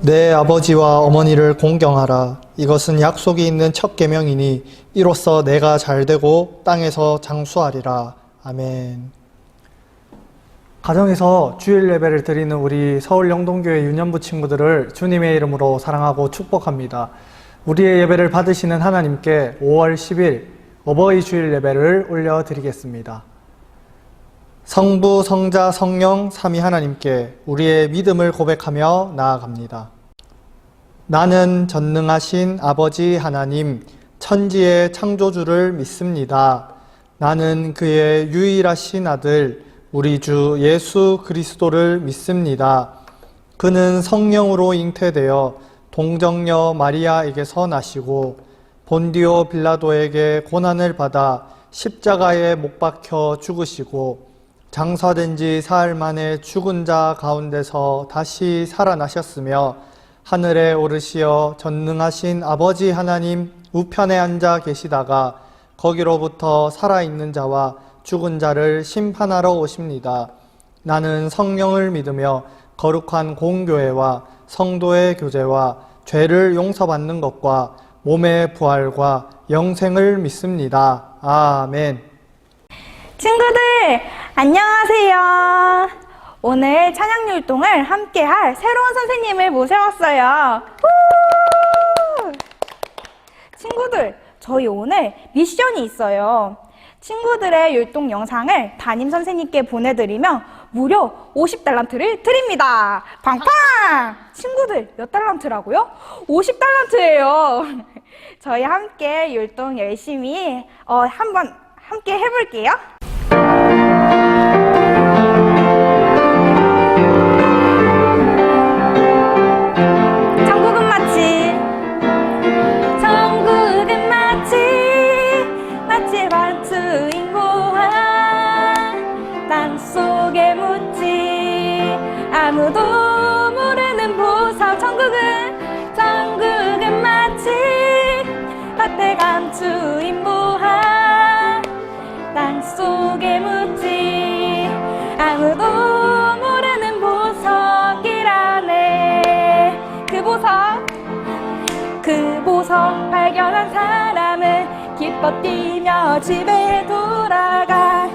내 아버지와 어머니를 공경하라. 이것은 약속이 있는 첫 계명이니 이로써 내가 잘되고 땅에서 장수하리라. 아멘. 가정에서 주일 예배를 드리는 우리 서울 영동교회 유년부 친구들을 주님의 이름으로 사랑하고 축복합니다. 우리의 예배를 받으시는 하나님께 5월 10일 어버이 주일 예배를 올려드리겠습니다. 성부, 성자, 성령, 삼위 하나님께 우리의 믿음을 고백하며 나아갑니다. 나는 전능하신 아버지 하나님, 천지의 창조주를 믿습니다. 나는 그의 유일하신 아들, 우리 주 예수 그리스도를 믿습니다. 그는 성령으로 잉태되어 동정녀 마리아에게서 나시고 본디오 빌라도에게 고난을 받아 십자가에 못 박혀 죽으시고 장사된 지 사흘 만에 죽은 자 가운데서 다시 살아나셨으며 하늘에 오르시어 전능하신 아버지 하나님 우편에 앉아 계시다가 거기로부터 살아있는 자와 죽은 자를 심판하러 오십니다. 나는 성령을 믿으며 거룩한 공교회와 성도의 교제와 죄를 용서받는 것과 몸의 부활과 영생을 믿습니다. 아멘. 친구들 안녕하세요. 오늘 찬양율동을 함께할 새로운 선생님을 모셔왔어요. 친구들, 저희 오늘 미션이 있어요. 친구들의 율동 영상을 담임 선생님께 보내드리면 무려 50달란트를 드립니다. 팡팡! 친구들 몇 달란트라고요? 50달란트예요. 저희 함께 율동 열심히 한번 함께 해볼게요. 천국은 마치 반투인 고향 땅속에 묻지 아무도 모르는 보석. 천국은 마치 밭에 감추인 모항 땅속에 묻지 아무도 모르는 보석이라네. 그 보석 발견한 사람은 기뻐 뛰며 집에 돌아가.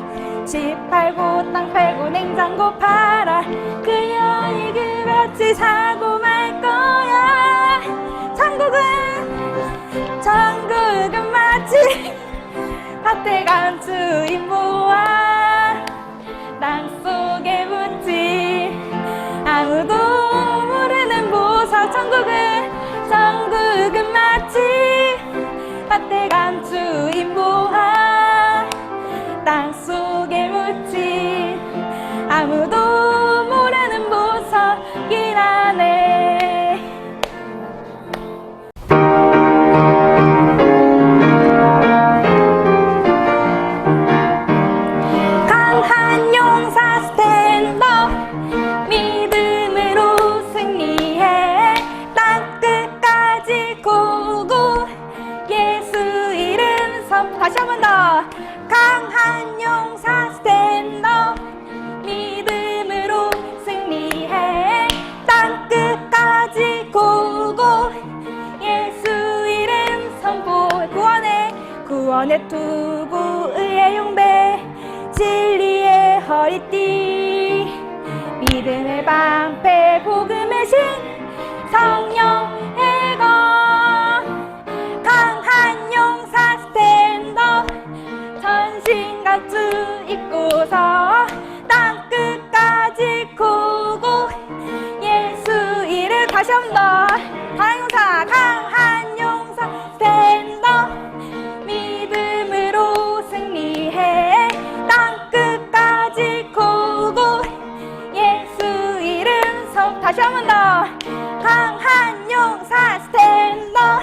집 팔고 땅 팔고 냉장고 팔아 그녀이 그같이 사고 말 거야. 천국은 마치 밭에 감추인 모아 땅속에 묻지 아무도 모르는 보석. 천국은 마치 밭에 감추인 모아 땅속에 묻지 아무도 모르는 보석이라네. 강한 용사 스탠드업 믿음으로 승리해 땅 끝까지 고고 예수 이름 선. 다시 한 번 더. 강한 용사 스탠드업 믿음으로 승리해 땅 끝까지 고고 예수 이름 선포. 구원의 투구 의의 용배 진리의 허리띠 믿음의 방패 복음의 신 성령의 검. 강한 용사 스탠드업 전신갑주 입고서 땅 끝까지 고고 예수 이름. 다시 한 번 더. 강한 용사 스탠드업 믿음으로 승리해 땅 끝까지 고고 예수 이름 성. 다시 한 번 더. 강한 용사 스탠드업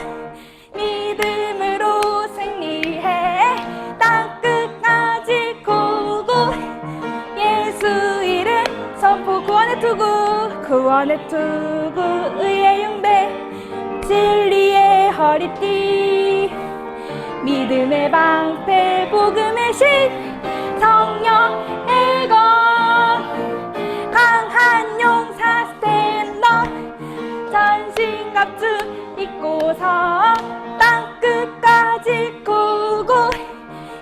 믿음으로 승리해 땅 끝까지 고고 예수 이름 선포. 구원의 투구 의의 용배 진리의 허리띠 믿음의 방패 복음의 신 성령의 검. 강한 용사 스탠드업 전 일어서 땅 끝까지 구고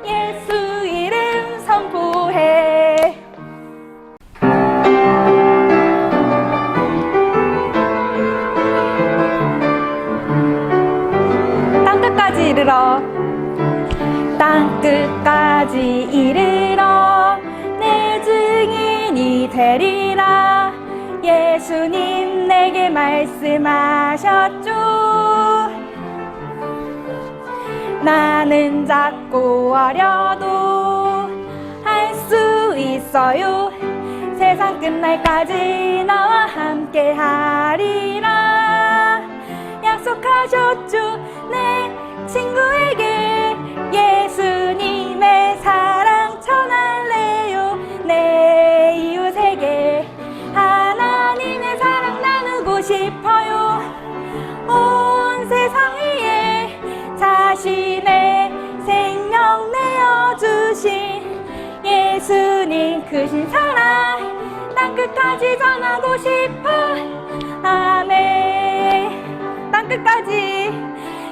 예수 이름 선포해. 땅 끝까지 이르러, 땅 끝까지 이르러 내 증인이 되리라. 예수님 내게 말씀하셨죠. 나는 작고 어려도 할 수 있어요. 세상 끝날까지 나와 함께 하리라. 약속하셨죠. 내 친구에게 예수님의 사랑 전할래요. 내 이웃에게 하나님의 사랑 나누고 싶어요. 온 세상 위에 자신의 생명 내어주신 예수님 크신 사랑 땅 끝까지 전하고 싶어. 아멘.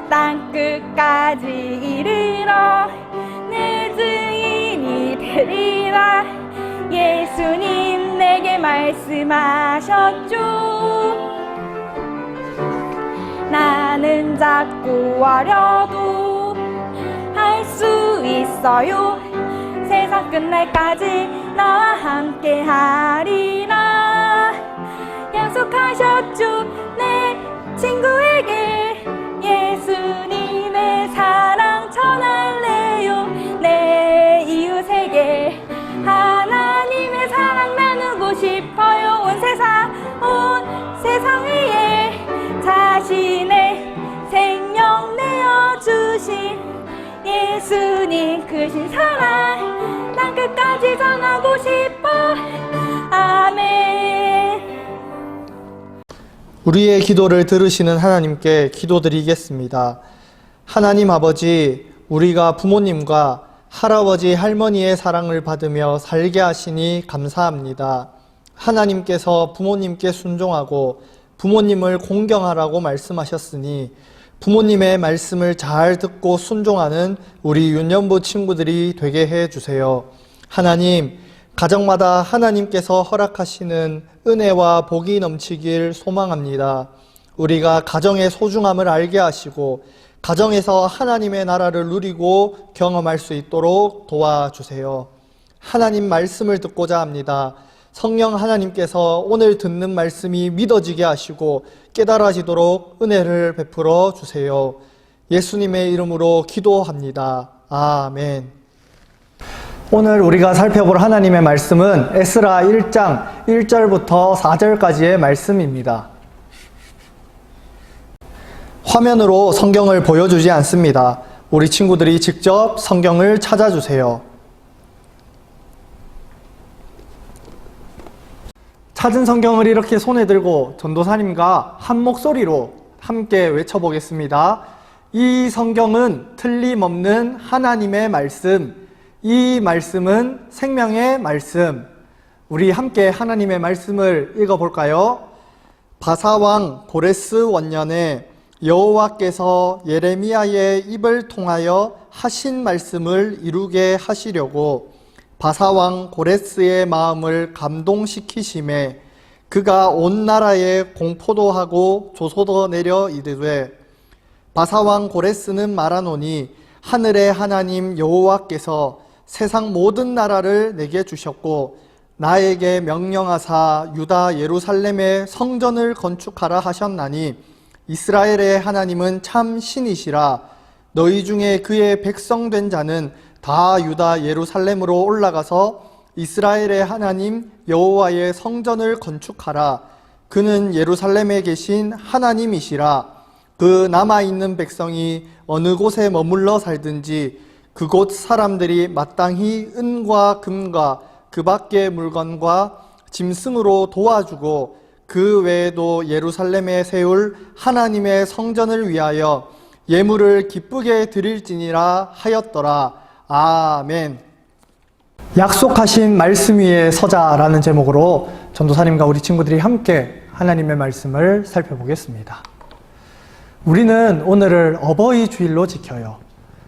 땅 끝까지 이르러 내 증인이 되리라. 예수님 내게 말씀하셨죠. 나는 작고 어려도 할 수 있어요. 세상 끝날까지 나와 함께 하리라. 약속하셨죠. 내 친구에게 예수님의 사랑 전할래요. 내 이웃에게 하나님의 사랑 나누고 싶어요. 온 세상 위에 자신의 생명 내어주신 예수님 크신 사랑 땅 끝까지 전하고 싶어. 아멘. 우리의 기도를 들으시는 하나님께 기도드리겠습니다. 하나님 아버지, 우리가 부모님과 할아버지, 할머니의 사랑을 받으며 살게 하시니 감사합니다. 하나님께서 부모님께 순종하고 부모님을 공경하라고 말씀하셨으니 부모님의 말씀을 잘 듣고 순종하는 우리 윤년부 친구들이 되게 해주세요. 하나님, 가정마다 하나님께서 허락하시는 은혜와 복이 넘치길 소망합니다. 우리가 가정의 소중함을 알게 하시고 가정에서 하나님의 나라를 누리고 경험할 수 있도록 도와주세요. 하나님 말씀을 듣고자 합니다. 성령 하나님께서 오늘 듣는 말씀이 믿어지게 하시고 깨달아지도록 은혜를 베풀어 주세요. 예수님의 이름으로 기도합니다. 아멘. 오늘 우리가 살펴볼 하나님의 말씀은 에스라 1장 1절부터 4절까지의 말씀입니다. 화면으로 성경을 보여주지 않습니다. 우리 친구들이 직접 성경을 찾아주세요. 찾은 성경을 이렇게 손에 들고 전도사님과 한 목소리로 함께 외쳐보겠습니다. 이 성경은 틀림없는 하나님의 말씀, 이 말씀은 생명의 말씀. 우리 함께 하나님의 말씀을 읽어볼까요? 바사왕 고레스 원년에 여호와께서 예레미야의 입을 통하여 하신 말씀을 이루게 하시려고 바사왕 고레스의 마음을 감동시키심에 그가 온 나라에 공포도 하고 조소도 내려 이르되 바사왕 고레스는 말하노니 하늘의 하나님 여호와께서 세상 모든 나라를 내게 주셨고 나에게 명령하사 유다 예루살렘에 성전을 건축하라 하셨나니 이스라엘의 하나님은 참 신이시라. 너희 중에 그의 백성 된 자는 다 유다 예루살렘으로 올라가서 이스라엘의 하나님 여호와의 성전을 건축하라. 그는 예루살렘에 계신 하나님이시라. 그 남아있는 백성이 어느 곳에 머물러 살든지 그곳 사람들이 마땅히 은과 금과 그 밖의 물건과 짐승으로 도와주고 그 외에도 예루살렘에 세울 하나님의 성전을 위하여 예물을 기쁘게 드릴지니라 하였더라. 아멘. 약속하신 말씀 위에 서자라는 제목으로 전도사님과 우리 친구들이 함께 하나님의 말씀을 살펴보겠습니다. 우리는 오늘을 어버이 주일로 지켜요.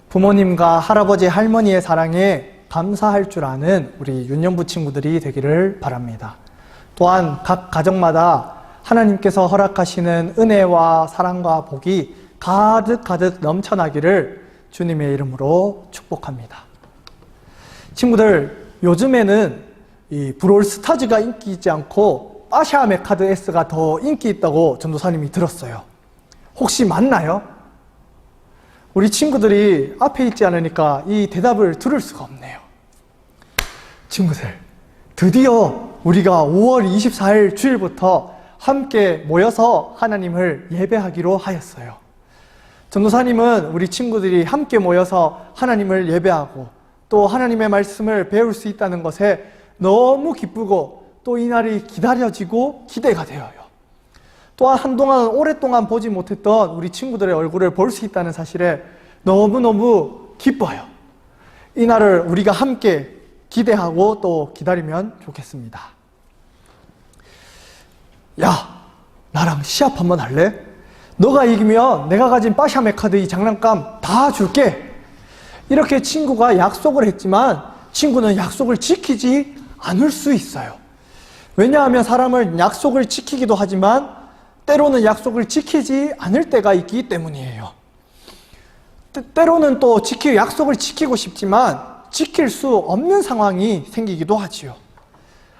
부모님과 할아버지, 할머니의 사랑에 감사할 줄 아는 우리 윤년부 친구들이 되기를 바랍니다. 또한 각 가정마다 하나님께서 허락하시는 은혜와 사랑과 복이 가득가득 넘쳐나기를 주님의 이름으로 축복합니다. 친구들, 요즘에는 이 브롤스타즈가 인기 있지 않고 빠샤 메카드 S가 더 인기 있다고 전도사님이 들었어요. 혹시 맞나요? 우리 친구들이 앞에 있지 않으니까 이 대답을 들을 수가 없네요. 친구들, 드디어 우리가 5월 24일 주일부터 함께 모여서 하나님을 예배하기로 하였어요. 전도사님은 우리 친구들이 함께 모여서 하나님을 예배하고 또 하나님의 말씀을 배울 수 있다는 것에 너무 기쁘고 또 이 날이 기다려지고 기대가 되어요. 또한 한동안 오랫동안 보지 못했던 우리 친구들의 얼굴을 볼 수 있다는 사실에 너무너무 기뻐요. 이 날을 우리가 함께 기대하고 또 기다리면 좋겠습니다. 야, 나랑 시합 한번 할래? 너가 이기면 내가 가진 빠샤메 카드 이 장난감 다 줄게. 이렇게 친구가 약속을 했지만 친구는 약속을 지키지 않을 수 있어요. 왜냐하면 사람은 약속을 지키기도 하지만 때로는 약속을 지키지 않을 때가 있기 때문이에요. 때로는 또 약속을 지키고 싶지만 지킬 수 없는 상황이 생기기도 하지요.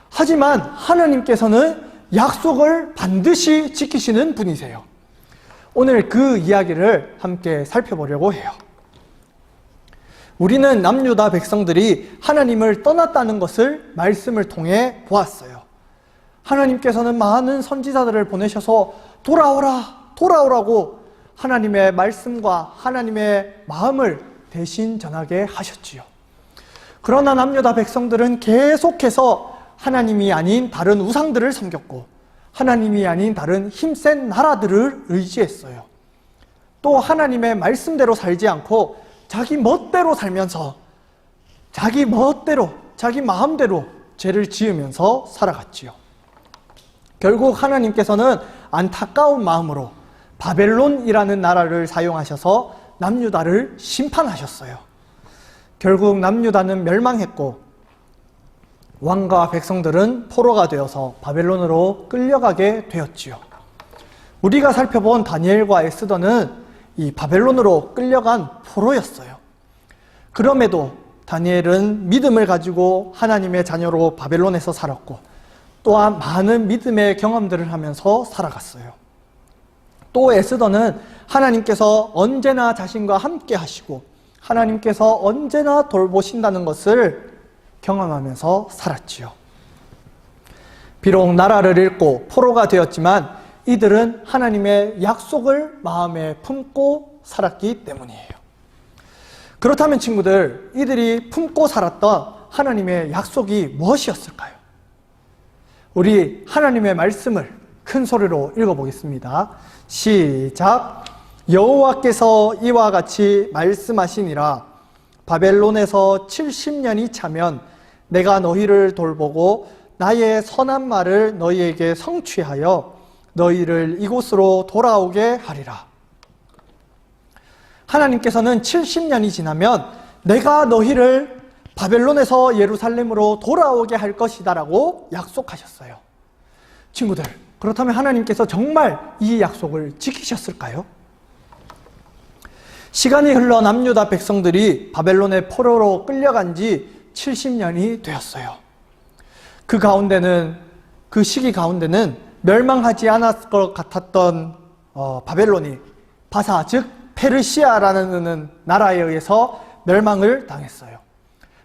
하지만 하나님께서는 약속을 반드시 지키시는 분이세요. 오늘 그 이야기를 함께 살펴보려고 해요. 우리는 남유다 백성들이 하나님을 떠났다는 것을 말씀을 통해 보았어요. 하나님께서는 많은 선지자들을 보내셔서 돌아오라고 하나님의 말씀과 하나님의 마음을 대신 전하게 하셨지요. 그러나 남유다 백성들은 계속해서 하나님이 아닌 다른 우상들을 섬겼고 하나님이 아닌 다른 힘센 나라들을 의지했어요. 또 하나님의 말씀대로 살지 않고 자기 멋대로 살면서 자기 마음대로 죄를 지으면서 살아갔지요. 결국 하나님께서는 안타까운 마음으로 바벨론이라는 나라를 사용하셔서 남유다를 심판하셨어요. 결국 남유다는 멸망했고 왕과 백성들은 포로가 되어서 바벨론으로 끌려가게 되었지요. 우리가 살펴본 다니엘과 에스더는 이 바벨론으로 끌려간 포로였어요. 그럼에도 다니엘은 믿음을 가지고 하나님의 자녀로 바벨론에서 살았고 또한 많은 믿음의 경험들을 하면서 살아갔어요. 또 에스더는 하나님께서 언제나 자신과 함께 하시고 하나님께서 언제나 돌보신다는 것을 경험하면서 살았지요. 비록 나라를 잃고 포로가 되었지만 이들은 하나님의 약속을 마음에 품고 살았기 때문이에요. 그렇다면 친구들, 이들이 품고 살았던 하나님의 약속이 무엇이었을까요? 우리 하나님의 말씀을 큰 소리로 읽어보겠습니다. 시작. 여호와께서 이와 같이 말씀하시니라. 바벨론에서 70년이 차면 내가 너희를 돌보고 나의 선한 말을 너희에게 성취하여 너희를 이곳으로 돌아오게 하리라. 하나님께서는 70년이 지나면 내가 너희를 바벨론에서 예루살렘으로 돌아오게 할 것이다 라고 약속하셨어요. 친구들, 그렇다면 하나님께서 정말 이 약속을 지키셨을까요? 시간이 흘러 남유다 백성들이 바벨론의 포로로 끌려간 지 70년이 되었어요. 그 시기 가운데는 멸망하지 않았을 것 같았던 바벨론이 바사, 즉 페르시아라는 나라에 의해서 멸망을 당했어요.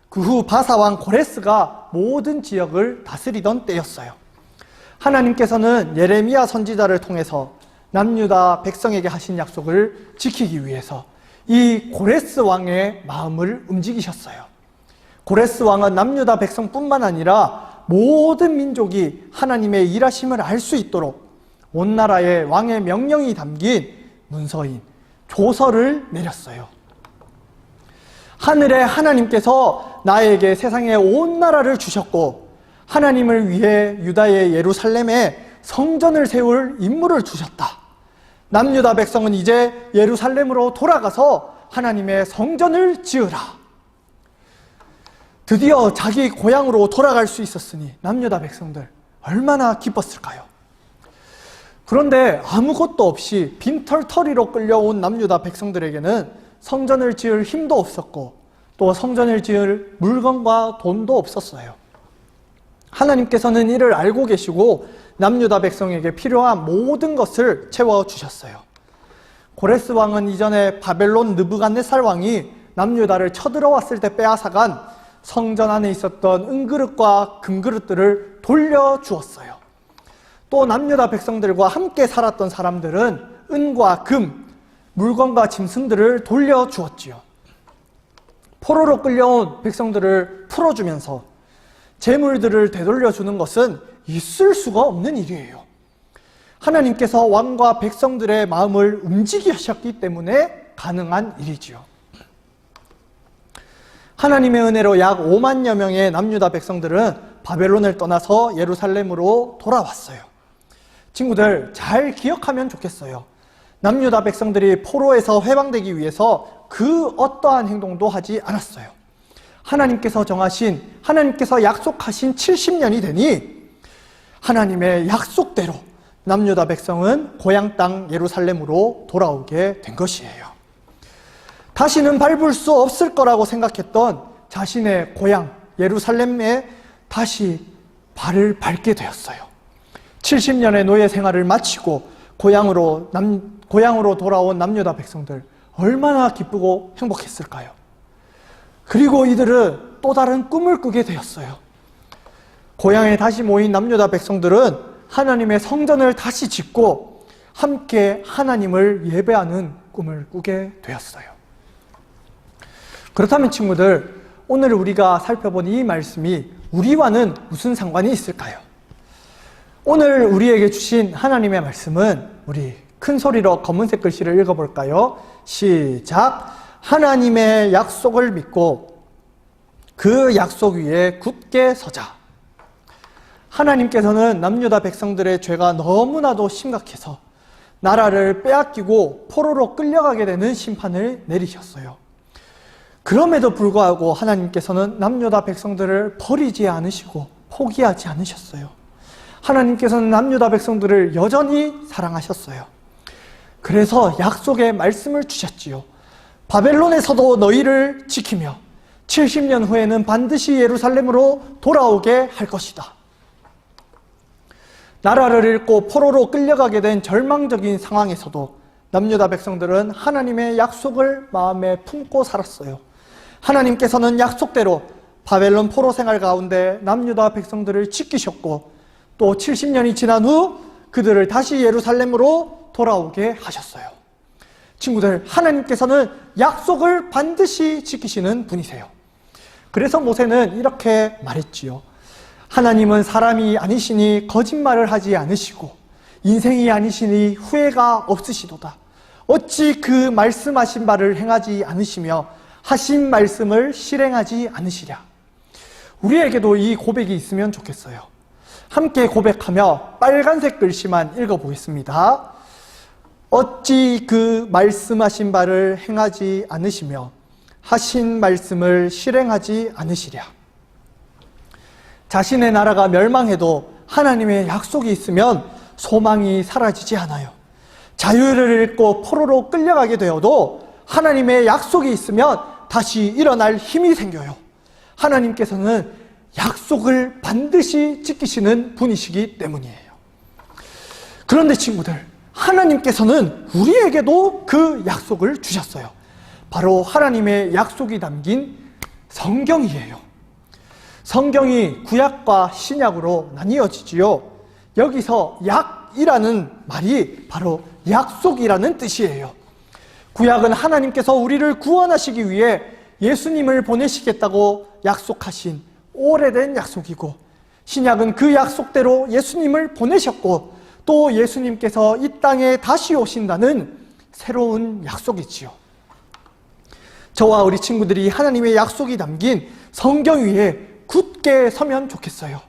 그 후 바사왕 고레스가 모든 지역을 다스리던 때였어요. 하나님께서는 예레미야 선지자를 통해서 남유다 백성에게 하신 약속을 지키기 위해서 이 고레스 왕의 마음을 움직이셨어요. 고레스 왕은 남유다 백성뿐만 아니라 모든 민족이 하나님의 일하심을 알 수 있도록 온 나라에 왕의 명령이 담긴 문서인 조서를 내렸어요. 하늘에 하나님께서 나에게 세상의 온 나라를 주셨고 하나님을 위해 유다의 예루살렘에 성전을 세울 임무를 주셨다. 남유다 백성은 이제 예루살렘으로 돌아가서 하나님의 성전을 지으라. 드디어 자기 고향으로 돌아갈 수 있었으니 남유다 백성들 얼마나 기뻤을까요? 그런데 아무것도 없이 빈털터리로 끌려온 남유다 백성들에게는 성전을 지을 힘도 없었고 또 성전을 지을 물건과 돈도 없었어요. 하나님께서는 이를 알고 계시고 남유다 백성에게 필요한 모든 것을 채워주셨어요. 고레스 왕은 이전에 바벨론 느부갓네살 왕이 남유다를 쳐들어왔을 때 빼앗아간 성전 안에 있었던 은그릇과 금그릇들을 돌려주었어요. 또 남유다 백성들과 함께 살았던 사람들은 은과 금, 물건과 짐승들을 돌려주었지요. 포로로 끌려온 백성들을 풀어주면서 재물들을 되돌려주는 것은 있을 수가 없는 일이에요. 하나님께서 왕과 백성들의 마음을 움직이셨기 때문에 가능한 일이지요. 하나님의 은혜로 약 5만여 명의 남유다 백성들은 바벨론을 떠나서 예루살렘으로 돌아왔어요. 친구들, 잘 기억하면 좋겠어요. 남유다 백성들이 포로에서 해방되기 위해서 그 어떠한 행동도 하지 않았어요. 하나님께서 정하신, 하나님께서 약속하신 70년이 되니 하나님의 약속대로 남유다 백성은 고향 땅 예루살렘으로 돌아오게 된 것이에요. 다시는 밟을 수 없을 거라고 생각했던 자신의 고향 예루살렘에 다시 발을 밟게 되었어요. 70년의 노예 생활을 마치고 고향으로 돌아온 남유다 백성들 얼마나 기쁘고 행복했을까요? 그리고 이들은 또 다른 꿈을 꾸게 되었어요. 고향에 다시 모인 남유다 백성들은 하나님의 성전을 다시 짓고 함께 하나님을 예배하는 꿈을 꾸게 되었어요. 그렇다면 친구들, 오늘 우리가 살펴본 이 말씀이 우리와는 무슨 상관이 있을까요? 오늘 우리에게 주신 하나님의 말씀은 우리 큰 소리로 검은색 글씨를 읽어볼까요? 시작! 하나님의 약속을 믿고 그 약속 위에 굳게 서자. 하나님께서는 남유다 백성들의 죄가 너무나도 심각해서 나라를 빼앗기고 포로로 끌려가게 되는 심판을 내리셨어요. 그럼에도 불구하고 하나님께서는 남유다 백성들을 버리지 않으시고 포기하지 않으셨어요. 하나님께서는 남유다 백성들을 여전히 사랑하셨어요. 그래서 약속의 말씀을 주셨지요. 바벨론에서도 너희를 지키며 70년 후에는 반드시 예루살렘으로 돌아오게 할 것이다. 나라를 잃고 포로로 끌려가게 된 절망적인 상황에서도 남유다 백성들은 하나님의 약속을 마음에 품고 살았어요. 하나님께서는 약속대로 바벨론 포로 생활 가운데 남유다 백성들을 지키셨고 또 70년이 지난 후 그들을 다시 예루살렘으로 돌아오게 하셨어요. 친구들, 하나님께서는 약속을 반드시 지키시는 분이세요. 그래서 모세는 이렇게 말했지요. 하나님은 사람이 아니시니 거짓말을 하지 않으시고 인생이 아니시니 후회가 없으시도다. 어찌 그 말씀하신 바를 행하지 않으시며 하신 말씀을 실행하지 않으시랴. 우리에게도 이 고백이 있으면 좋겠어요. 함께 고백하며 빨간색 글씨만 읽어보겠습니다. 어찌 그 말씀하신 바를 행하지 않으시며 하신 말씀을 실행하지 않으시랴. 자신의 나라가 멸망해도 하나님의 약속이 있으면 소망이 사라지지 않아요. 자유를 잃고 포로로 끌려가게 되어도 하나님의 약속이 있으면 다시 일어날 힘이 생겨요. 하나님께서는 약속을 반드시 지키시는 분이시기 때문이에요. 그런데 친구들, 하나님께서는 우리에게도 그 약속을 주셨어요. 바로 하나님의 약속이 담긴 성경이에요. 성경이 구약과 신약으로 나뉘어지지요. 여기서 약이라는 말이 바로 약속이라는 뜻이에요. 구약은 하나님께서 우리를 구원하시기 위해 예수님을 보내시겠다고 약속하신 오래된 약속이고, 신약은 그 약속대로 예수님을 보내셨고 또 예수님께서 이 땅에 다시 오신다는 새로운 약속이지요. 저와 우리 친구들이 하나님의 약속이 담긴 성경 위에 굳게 서면 좋겠어요.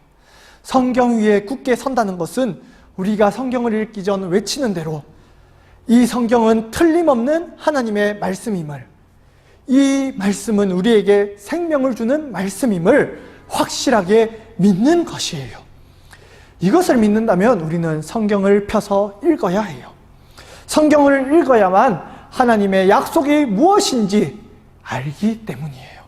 성경 위에 굳게 선다는 것은 우리가 성경을 읽기 전 외치는 대로 이 성경은 틀림없는 하나님의 말씀임을, 이 말씀은 우리에게 생명을 주는 말씀임을 확실하게 믿는 것이에요. 이것을 믿는다면 우리는 성경을 펴서 읽어야 해요. 성경을 읽어야만 하나님의 약속이 무엇인지 알기 때문이에요.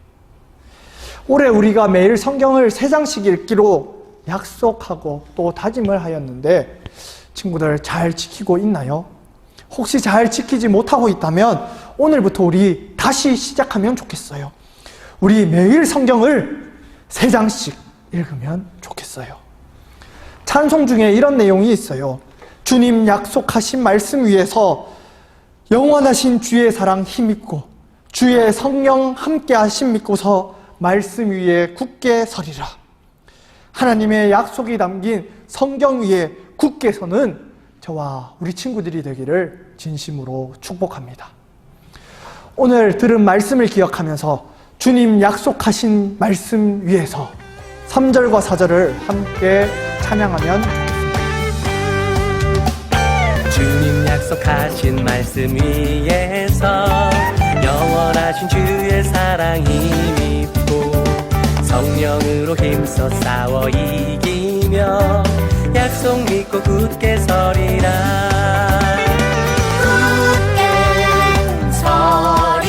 올해 우리가 매일 성경을 3장씩 읽기로 약속하고 또 다짐을 하였는데 친구들 잘 지키고 있나요? 혹시 잘 지키지 못하고 있다면 오늘부터 우리 다시 시작하면 좋겠어요. 우리 매일 성경을 3장씩 읽으면 좋겠어요. 찬송 중에 이런 내용이 있어요. 주님 약속하신 말씀 위에서 영원하신 주의 사랑 힘입고 주의 성령 함께 하심 믿고서 말씀 위에 굳게 서리라. 하나님의 약속이 담긴 성경 위에 굳게 서는 저와 우리 친구들이 되기를 진심으로 축복합니다. 오늘 들은 말씀을 기억하면서 주님 약속하신 말씀 위에서 3절과 4절을 함께 찬양하면 좋겠습니다. 주님 약속하신 말씀 위에서 영원하신 주의 사랑 힘입고 성령으로 힘써 싸워 이기며 약속 믿고 굳게 서리라. 굳게 서리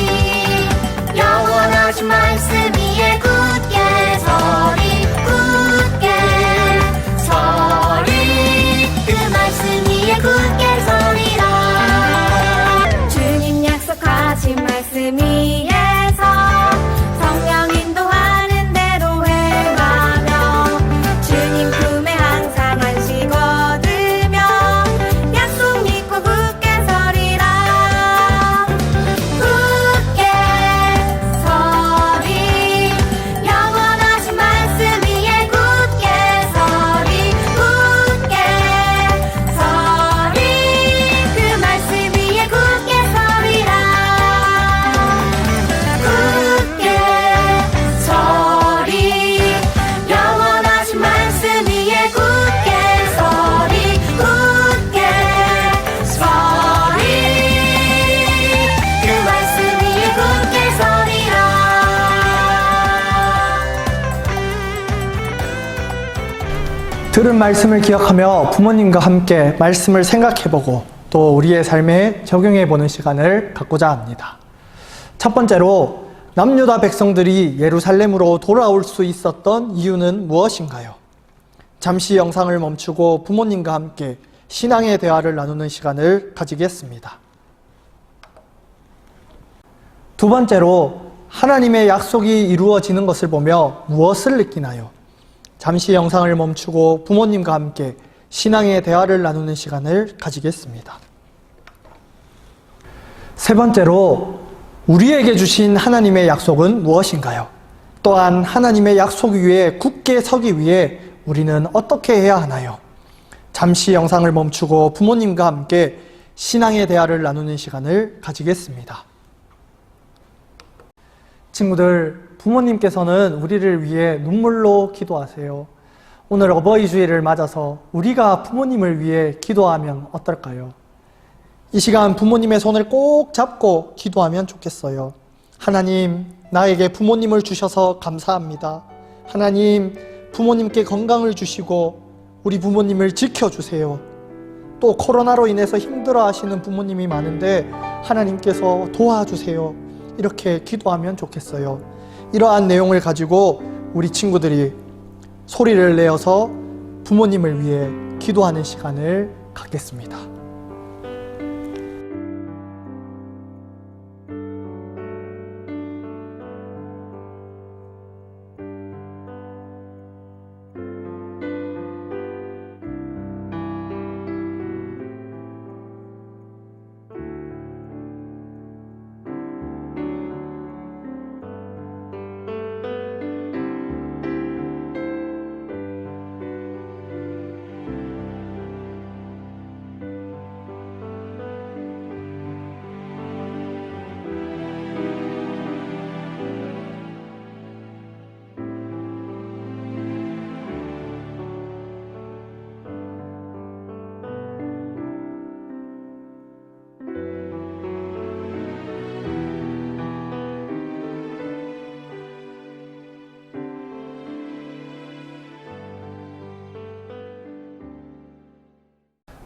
영원하신 말씀 위에 굳게 서리 굳게 서리 그 말씀 위에 굳게 서리라. 주님 약속하신 말씀 위에서 성령 인도하는 대로 행하며 주님 품에 항상 안식 얻으며 약속 믿고 굳게 서리라. 굳게 서리 영원하신 말씀 위에 굳게 서리 굳게 서리 그 말씀 위에 굳게 서리라. 굳게 서리 영원하신 말씀 위에 굳게 서리 굳게 서리 그 말씀 위에 굳게 서리라. 들은 말씀을 기억하며 부모님과 함께 말씀을 생각해보고 또 우리의 삶에 적용해보는 시간을 갖고자 합니다. 첫 번째로 남유다 백성들이 예루살렘으로 돌아올 수 있었던 이유는 무엇인가요? 잠시 영상을 멈추고 부모님과 함께 신앙의 대화를 나누는 시간을 가지겠습니다. 두 번째로 하나님의 약속이 이루어지는 것을 보며 무엇을 느끼나요? 잠시 영상을 멈추고 부모님과 함께 신앙의 대화를 나누는 시간을 가지겠습니다. 세 번째로 우리에게 주신 하나님의 약속은 무엇인가요? 또한 하나님의 약속 위에 굳게 서기 위해 우리는 어떻게 해야 하나요? 잠시 영상을 멈추고 부모님과 함께 신앙의 대화를 나누는 시간을 가지겠습니다. 친구들, 부모님께서는 우리를 위해 눈물로 기도하세요. 오늘 어버이 주일을 맞아서 우리가 부모님을 위해 기도하면 어떨까요? 이 시간 부모님의 손을 꼭 잡고 기도하면 좋겠어요. 하나님, 나에게 부모님을 주셔서 감사합니다. 하나님, 부모님께 건강을 주시고 우리 부모님을 지켜주세요. 또 코로나로 인해서 힘들어 하시는 부모님이 많은데 하나님께서 도와주세요. 이렇게 기도하면 좋겠어요. 이러한 내용을 가지고 우리 친구들이 소리를 내어서 부모님을 위해 기도하는 시간을 갖겠습니다.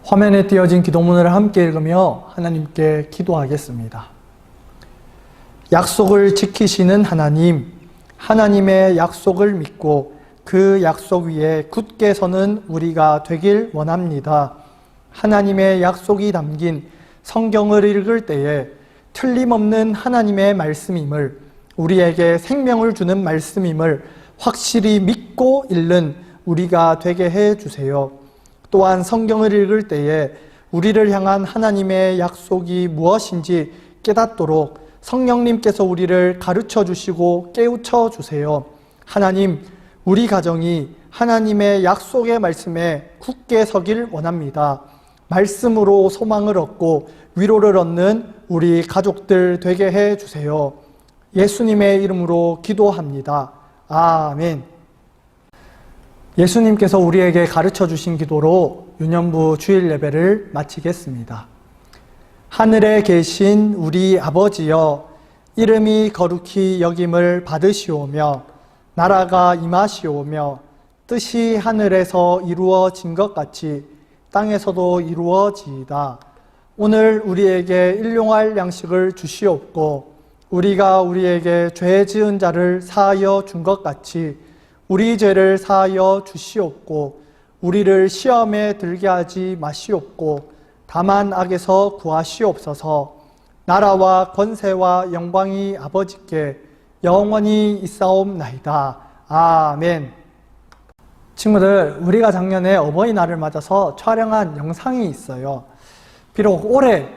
화면에 띄어진 기도문을 함께 읽으며 하나님께 기도하겠습니다. 약속을 지키시는 하나님, 하나님의 약속을 믿고 그 약속 위에 굳게 서는 우리가 되길 원합니다. 하나님의 약속이 담긴 성경을 읽을 때에 틀림없는 하나님의 말씀임을, 우리에게 생명을 주는 말씀임을 확실히 믿고 읽는 우리가 되게 해 주세요. 또한 성경을 읽을 때에 우리를 향한 하나님의 약속이 무엇인지 깨닫도록 성령님께서 우리를 가르쳐 주시고 깨우쳐 주세요. 하나님, 우리 가정이 하나님의 약속의 말씀에 굳게 서길 원합니다. 말씀으로 소망을 얻고 위로를 얻는 우리 가족들 되게 해 주세요. 예수님의 이름으로 기도합니다. 아멘. 예수님께서 우리에게 가르쳐 주신 기도로 유년부 주일 예배를 마치겠습니다. 하늘에 계신 우리 아버지여, 이름이 거룩히 여김을 받으시오며 나라가 임하시오며 뜻이 하늘에서 이루어진 것 같이 땅에서도 이루어지이다. 오늘 우리에게 일용할 양식을 주시옵고 우리가 우리에게 죄 지은 자를 사하여 준 것 같이 우리 죄를 사하여 주시옵고 우리를 시험에 들게 하지 마시옵고 다만 악에서 구하시옵소서. 나라와 권세와 영광이 아버지께 영원히 있사옵나이다. 아멘. 친구들, 우리가 작년에 어버이날을 맞아서 촬영한 영상이 있어요. 비록 올해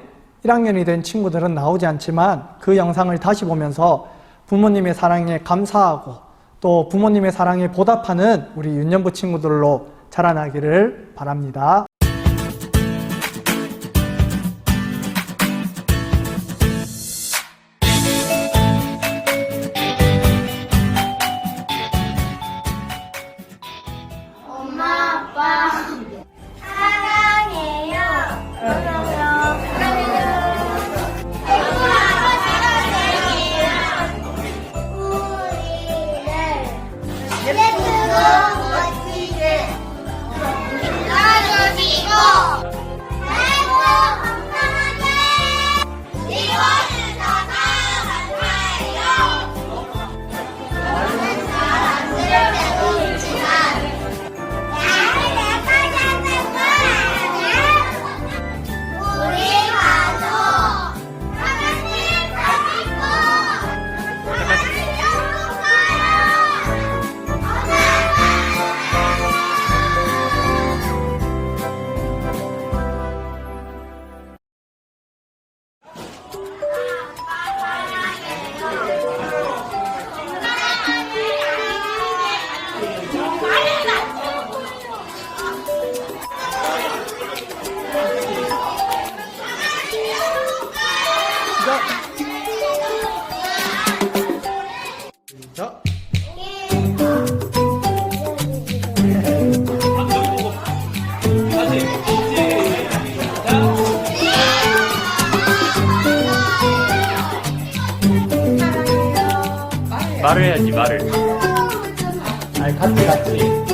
1학년이 된 친구들은 나오지 않지만 그 영상을 다시 보면서 부모님의 사랑에 감사하고 또 부모님의 사랑에 보답하는 우리 유년부 친구들로 자라나기를 바랍니다. 엄마, 아빠 사랑해요. 우리를 예쁘고 멋지게 나눠주시고 행복하게 이원을 더 나아가요. 많은 사람들 배우지만 우리 가족 하나님 잘 믿고 하나님 자, 말을 해야지, 말을. 아니, 같이.